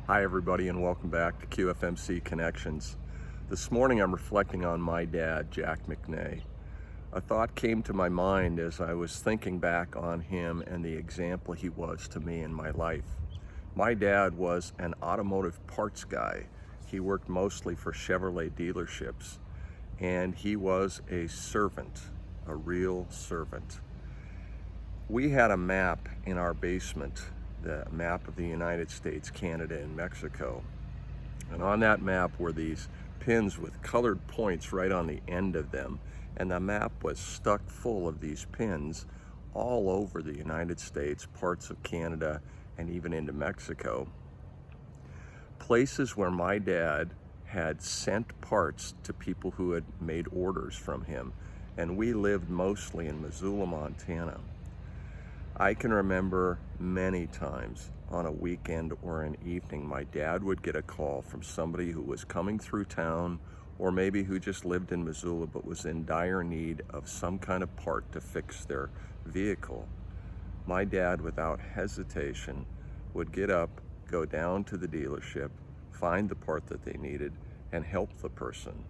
Hi everybody, and welcome back to QFMC Connections. This morning I'm reflecting on my dad, Jack McNay. A thought came to my mind as I was thinking back on him and the example he was to me in my life. My dad was an automotive parts guy. He worked mostly for Chevrolet dealerships, and he was a servant, a real servant. We had a map in our basement, the map of the United States, Canada, and Mexico. And on that map were these pins with colored points right on the end of them. And the map was stuck full of these pins all over the United States, parts of Canada, and even into Mexico. Places where my dad had sent parts to people who had made orders from him. And we lived mostly in Missoula, Montana. I can remember many times on a weekend or an evening, my dad would get a call from somebody who was coming through town, or maybe who just lived in Missoula but was in dire need of some kind of part to fix their vehicle. My dad, without hesitation, would get up, go down to the dealership, find the part that they needed, and help the person.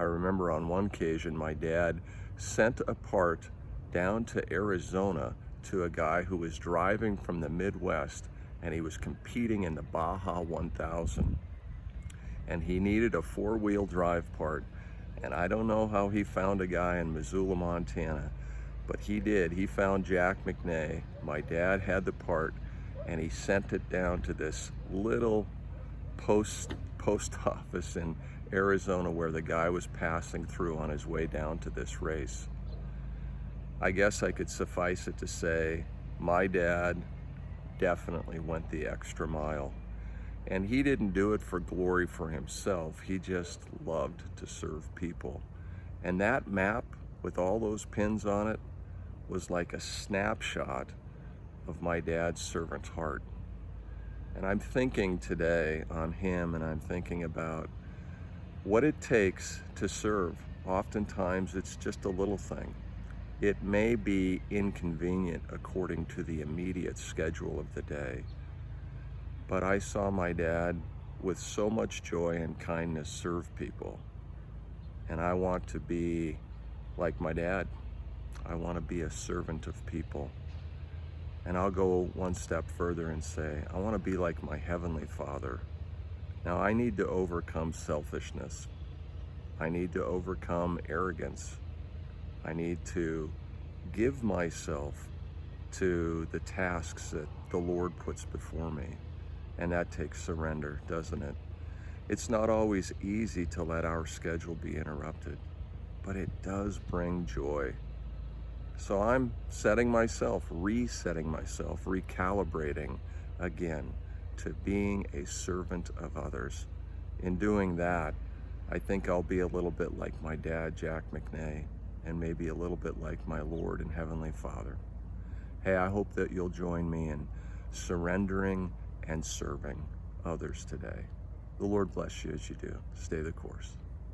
I remember on one occasion, my dad sent a part down to Arizona to a guy who was driving from the Midwest, and he was competing in the Baja 1000, and he needed a four-wheel drive part. And I don't know how he found a guy in Missoula, Montana, but he did. He found Jack McNay. My dad had the part, and he sent it down to this little post office in Arizona where the guy was passing through on his way down to this race. I guess I could suffice it to say my dad definitely went the extra mile. And he didn't do it for glory for himself. He just loved to serve people. And that map with all those pins on it was like a snapshot of my dad's servant's heart. And I'm thinking today on him, and I'm thinking about what it takes to serve. Oftentimes it's just a little thing. It may be inconvenient according to the immediate schedule of the day, but I saw my dad with so much joy and kindness serve people, and I want to be like my dad. I want to be a servant of people, and I'll go one step further and say, I want to be like my Heavenly Father. Now, I need to overcome selfishness. I need to overcome arrogance. I need to give myself to the tasks that the Lord puts before me. And that takes surrender, doesn't it? It's not always easy to let our schedule be interrupted, but it does bring joy. So I'm resetting myself, recalibrating again to being a servant of others. In doing that, I think I'll be a little bit like my dad, Jack McNay, and maybe a little bit like my Lord and Heavenly Father. Hey, I hope that you'll join me in surrendering and serving others today. The Lord bless you as you do. Stay the course.